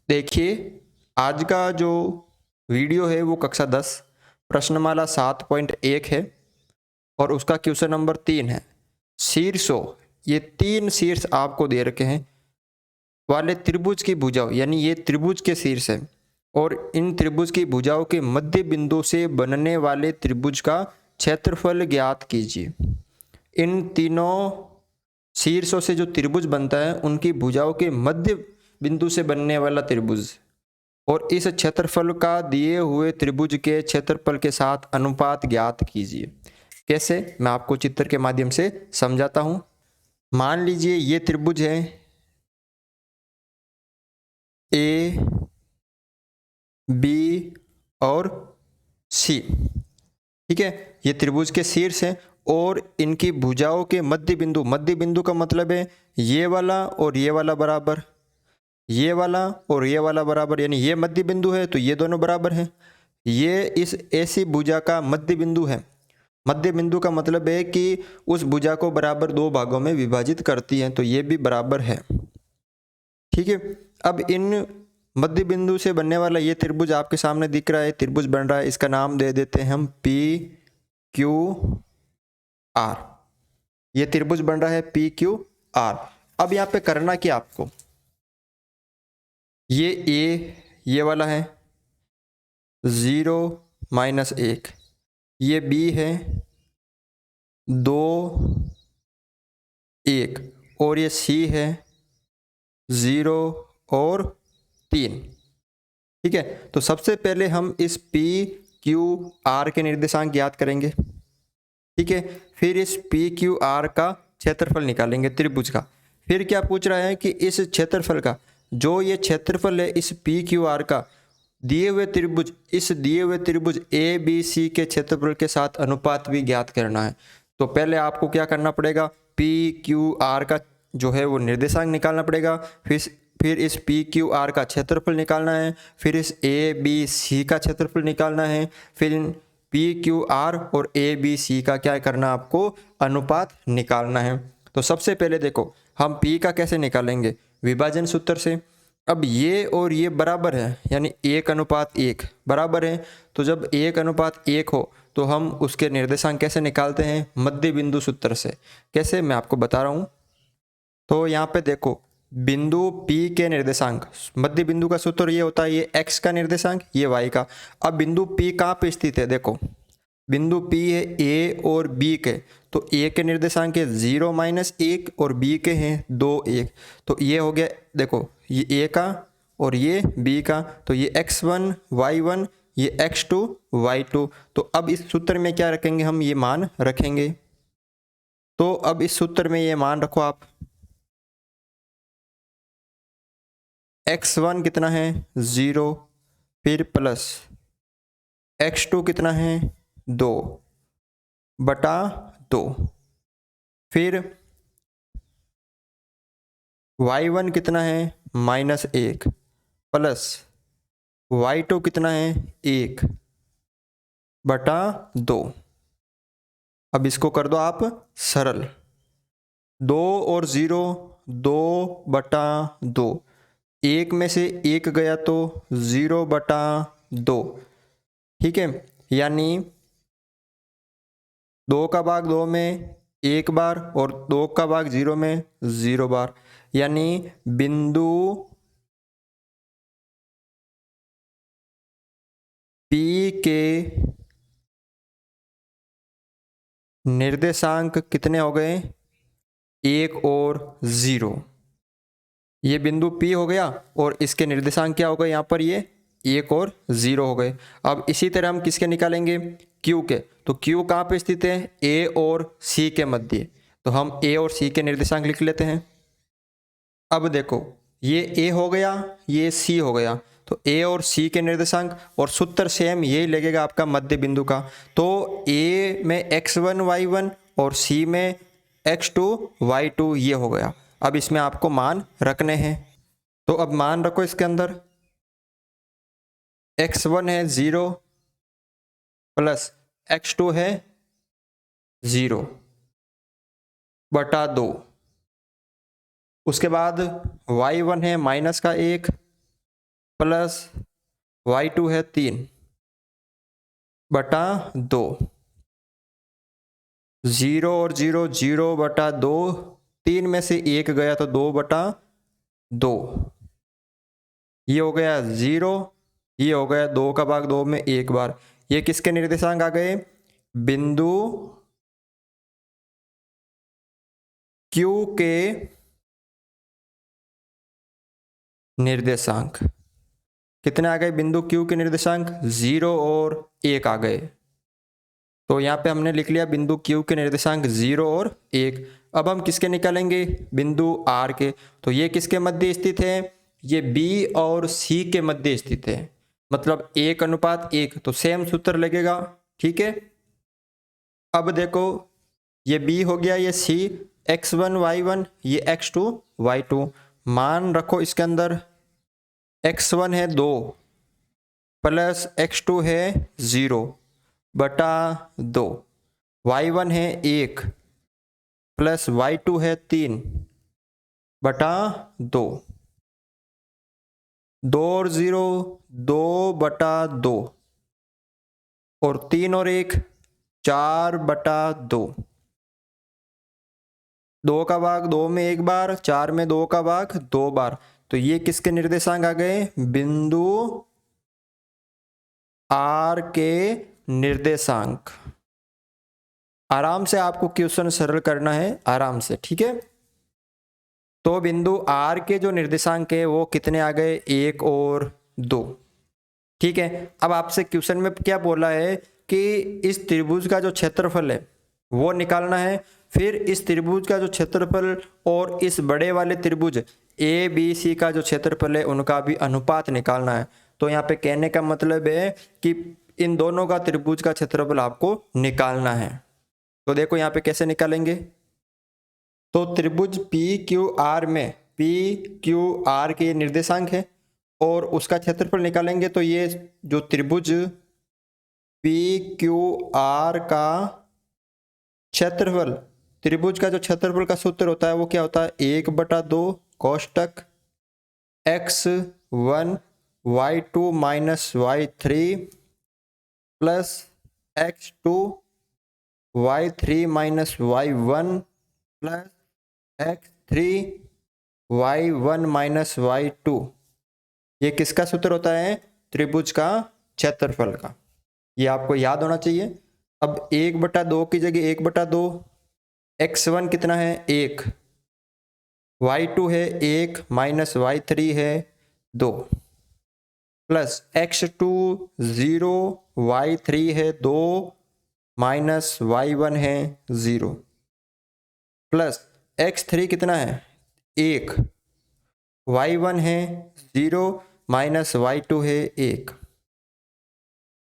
देखिए, आज का जो वीडियो है वो कक्षा 10 प्रश्नमाला 7.1 है और उसका क्वेश्चन नंबर 3 है। शीर्षों, ये 3 शीर्ष आपको दे रखे हैं वाले त्रिभुज की भुजाओं, यानी ये त्रिभुज के शीर्ष है और इन त्रिभुज की भुजाओं के मध्य बिंदु से बनने वाले त्रिभुज का क्षेत्रफल ज्ञात कीजिए। इन तीनों शीर्षों से जो त्रिभुज बनता है उनकी भुजाओं के मध्य बिंदु से बनने वाला त्रिभुज और इस क्षेत्रफल का दिए हुए त्रिभुज के क्षेत्रफल के साथ अनुपात ज्ञात कीजिए। कैसे, मैं आपको चित्र के माध्यम से समझाता हूं। मान लीजिए ये त्रिभुज है ए, बी और सी। ठीक है, ये त्रिभुज के शीर्ष हैं और इनकी भुजाओं के मध्य बिंदु का मतलब है ये वाला और ये वाला बराबर, ये वाला और ये वाला बराबर, यानी ये मध्य बिंदु है तो ये दोनों बराबर हैं। ये इस ऐसी भुजा का मध्य बिंदु है। मध्य बिंदु का मतलब है कि उस भुजा को बराबर दो भागों में विभाजित करती है, तो ये भी बराबर है। ठीक है, अब इन मध्य बिंदु से बनने वाला ये त्रिभुज आपके सामने दिख रहा है, त्रिभुज बन रहा है, इसका नाम दे देते हैं हम पी क्यू आर। ये त्रिभुज बन रहा है पी क्यू आर। अब यहाँ पे करना क्या आपको, ये वाला है 0 - 1, ये बी है 2 1 और ये सी है 0 और 3। ठीक है, तो सबसे पहले हम इस पी क्यू आर के निर्देशांक ज्ञात करेंगे। ठीक है, फिर इस पी क्यू आर का क्षेत्रफल निकालेंगे त्रिभुज का। फिर क्या पूछ रहा है कि इस क्षेत्रफल का, जो ये क्षेत्रफल है इस पी क्यू आर का दिए हुए त्रिभुज, इस दिए हुए त्रिभुज ए बी सी के क्षेत्रफल के साथ अनुपात भी ज्ञात करना है। तो पहले आपको क्या करना पड़ेगा, पी क्यू आर का जो है वो निर्देशांक निकालना पड़ेगा, फिर इस पी क्यू आर का क्षेत्रफल निकालना है, फिर इस ए बी सी का क्षेत्रफल निकालना है, फिर इन पी क्यू आर और ए बी सी का क्या करना, आपको अनुपात निकालना है। तो सबसे पहले देखो हम पी का कैसे निकालेंगे, विभाजन सूत्र से। अब ये और ये बराबर है, यानी 1:1 बराबर है। तो जब 1:1 हो तो हम उसके निर्देशांक कैसे निकालते हैं, मध्य बिंदु सूत्र से। कैसे, मैं आपको बता रहा हूँ। तो यहाँ पे देखो, बिंदु P के निर्देशांक, मध्य बिंदु का सूत्र ये होता है, ये x का निर्देशांक, ये y का। अब बिंदु P कहाँ पे स्थित है, देखो बिंदु P है A और B के, तो A के निर्देशांक है 0 - 1 और B के हैं 2 1। तो ये हो गया, देखो ये A का और ये B का, तो ये x1 y1, ये x2 y2। तो अब इस सूत्र में क्या रखेंगे, हम ये मान रखेंगे। तो अब इस सूत्र में ये मान रखो आप, x1 कितना है 0, फिर प्लस x2 कितना है 2 बटा 2, फिर y1 कितना है -1 प्लस y2 कितना है 1 बटा 2। अब इसको कर दो आप सरल, 2 और 0 2 बटा 2, 1 में से 1 गया तो 0 बटा 2। ठीक है, यानी 2 का भाग 2 में 1 बार और 2 का भाग 0 में 0 बार, यानी बिंदु P के निर्देशांक कितने हो गए, 1 और 0। ये बिंदु P हो गया और इसके निर्देशांक क्या हो गए, यहाँ पर ये 1 और 0 हो गए। अब इसी तरह हम किसके निकालेंगे, Q के। तो Q कहाँ पे स्थित है, A और C के मध्य। तो हम A और C के निर्देशांक लिख लेते हैं। अब देखो ये A हो गया, ये C हो गया, तो A और C के निर्देशांक और सूत्र सेम यही लगेगा आपका मध्य बिंदु का। तो A में x1 y1 और C में x2 y2 ये हो गया। अब इसमें आपको मान रखने हैं, तो अब मान रखो इसके अंदर, x1 है 0 प्लस x2 है 0 बटा 2, उसके बाद y1 है -1 प्लस y2 है 3/2, 0 और 0 0/2, 3 में से 1 गया तो 2/2, ये हो गया 0, ये हो गया 2 में 1 बार। ये किसके निर्देशांक आ गए? बिंदु Q के निर्देशांक। कितने आ गए बिंदु Q के निर्देशांक? 0 और 1 आ गए। तो यहाँ पे हमने लिख लिया बिंदु Q के निर्देशांक 0 और 1। अब हम किसके निकालेंगे? बिंदु R के। तो ये किसके मध्य स्थित है? ये B और C के मध्य स्थित है, मतलब 1:1, तो सेम सूत्र लगेगा। ठीक है, अब देखो ये B हो गया, ये C, x1 y1, ये x2 y2। मान रखो इसके अंदर x1 है 2 प्लस x2 है 0/2, y1 है 1 प्लस y2 है 3/2, 2 और 0 2/2, और 3 और 1 4/2, 2 में 1 बार, 4 में 2 बार। तो ये किसके निर्देशांक आ गए? बिंदु R के निर्देशांक। आराम से आपको क्वेश्चन सरल करना है, आराम से। ठीक है, तो बिंदु R के जो निर्देशांक है वो कितने आ गए? 1 और 2। ठीक है, अब आपसे क्वेश्चन में क्या बोला है कि इस त्रिभुज का जो क्षेत्रफल है वो निकालना है, फिर इस त्रिभुज का जो क्षेत्रफल और इस बड़े वाले त्रिभुज ABC का जो क्षेत्रफल है उनका भी अनुपात निकालना है। तो यहाँ पे कहने का मतलब है कि इन दोनों का त्रिभुज का क्षेत्रफल आपको निकालना है। तो देखो यहाँ पे कैसे निकालेंगे। तो त्रिभुज PQR में PQR के निर्देशांक है और उसका क्षेत्रफल निकालेंगे। तो ये जो त्रिभुज PQR का क्षेत्रफल, त्रिभुज का जो क्षेत्रफल का सूत्र होता है वो क्या होता है? 1/2 कोष्टक x1 y2 minus y3 plus x2 y3 minus y1 plus x3 y1 minus y2। ये किसका सूत्र होता है? त्रिभुज का क्षेत्रफल का। ये आपको याद होना चाहिए। अब 1/2 की जगह 1/2, x1 कितना है? 1, y2 है 1 माइनस y3 है 2, प्लस x2 0, y3 है 2 माइनस y1 है 0, प्लस x3 कितना है? 1, y1 है 0 माइनस y2 है 1।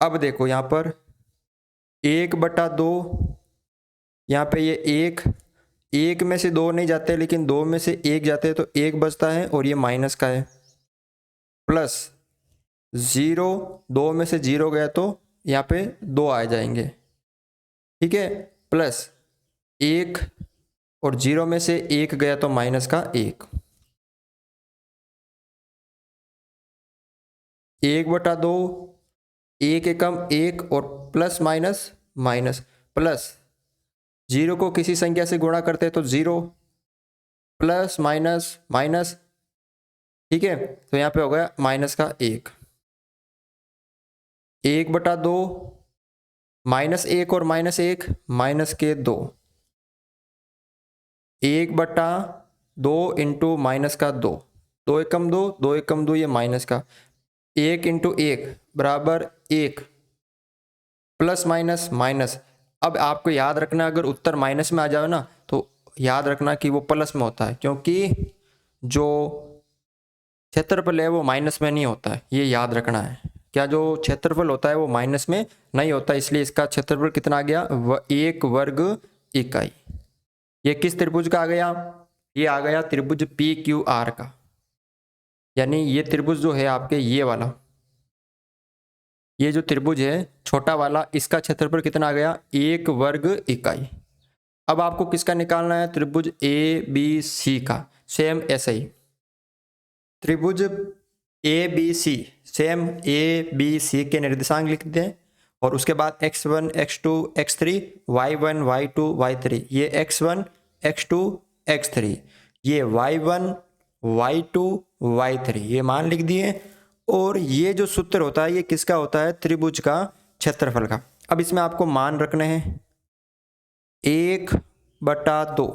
अब देखो यहाँ पर 1/2, यहाँ पे ये 1 में से 2 नहीं जाते, लेकिन 2 में से 1 जाते हैं, तो 1 बचता है और ये माइनस का है, प्लस 0, 2 में से 0 गया तो यहाँ पे 2 आ जाएंगे। ठीक है, प्लस 1 और 0 में से 1 गया तो माइनस का 1, 1/2, 1 एकम 1 और प्लस माइनस माइनस, प्लस 0 को किसी संख्या से गुणा करते हैं तो 0, प्लस माइनस माइनस। ठीक है, तो यहाँ पे हो गया माइनस का 1, 1/2, -1 और -1 माइनस के 2, 1/2 इंटू माइनस का 2, 2 एकम 2, 2 एकम 2, ये माइनस का 1 इंटू 1 बराबर 1, प्लस माइनस माइनस। अब आपको याद रखना, अगर उत्तर माइनस में आ जाए ना तो याद रखना कि वो प्लस में होता है, क्योंकि जो क्षेत्रफल है वो माइनस में नहीं होता है, ये याद रखना है। क्या जो क्षेत्रफल होता है वो माइनस में नहीं होता, इसलिए इसका क्षेत्रफल कितना आ गया? 1 वर्ग इकाई। ये किस त्रिभुज का आ गया? ये आ गया त्रिभुज PQR का, यानी ये त्रिभुज जो है आपके ये वाला, ये जो त्रिभुज है छोटा वाला, इसका क्षेत्रफल कितना आ गया? 1 वर्ग इकाई। अब आपको किसका निकालना है? त्रिभुज ABC का। सेम ऐसे ही त्रिभुज ABC सेम ABC के निर्देशांक लिख दें और उसके बाद x1 x2 x3 y1 y2 y3 ये x1 x2 x3 ये y1 y2 y3 ये मान लिख दिए। और ये जो सूत्र होता है ये किसका होता है? त्रिभुज का क्षेत्रफल का। अब इसमें आपको मान रखने हैं 1/2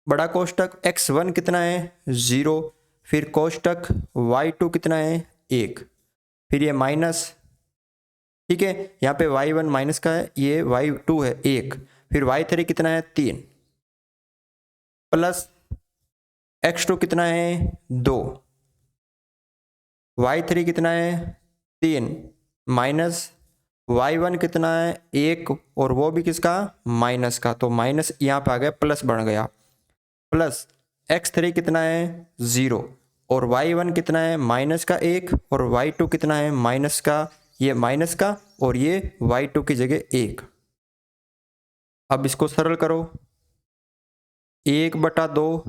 बड़ा कोष्टक x1 कितना है 0, फिर कोष्टक y2 कितना है 1, फिर ये माइनस, ठीक है, यहाँ पे y1 माइनस का है, ये y2 है 1, फिर y3 कितना है 3, प्लस x2 कितना है 2, y3 कितना है 3, माइनस y1 कितना है 1 और वो भी किसका? माइनस का। तो माइनस यहाँ पे आ गया, प्लस बन गया, प्लस x3 कितना है 0 और y1 कितना है माइनस का 1 और y2 कितना है माइनस का, ये माइनस का और ये y2 की जगह 1। अब इसको सरल करो 1/2,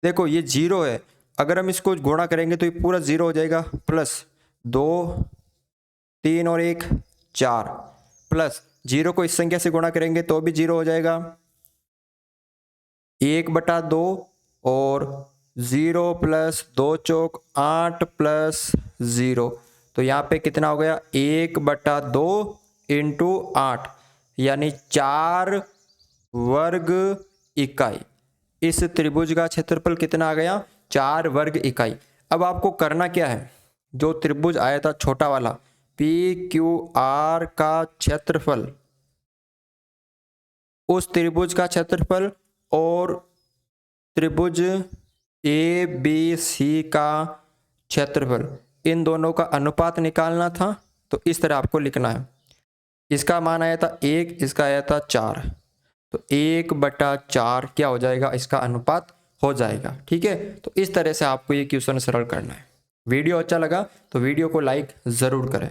देखो ये 0 है, अगर हम इसको गुणा करेंगे तो ये पूरा 0 हो जाएगा, प्लस 2 3 और 1 4, प्लस 0 को इस संख्या से गुणा करेंगे तो भी 0 हो जाएगा, 1/2 और 0 प्लस 2 चौक 8 प्लस 0, तो यहाँ पे कितना हो गया 1/2 इंटू 8 यानी 4 वर्ग इकाई। इस त्रिभुज का क्षेत्रफल कितना आ गया? 4 वर्ग इकाई। अब आपको करना क्या है, जो त्रिभुज आया था छोटा वाला PQR का क्षेत्रफल, उस त्रिभुज का क्षेत्रफल और त्रिभुज ABC का क्षेत्रफल, इन दोनों का अनुपात निकालना था। तो इस तरह आपको लिखना है, इसका मान आया था 1, इसका आया था 4, तो 1/4 क्या हो जाएगा? इसका अनुपात हो जाएगा। ठीक है, तो इस तरह से आपको ये क्वेश्चन सरल करना है। वीडियो अच्छा लगा तो वीडियो को लाइक ज़रूर करें।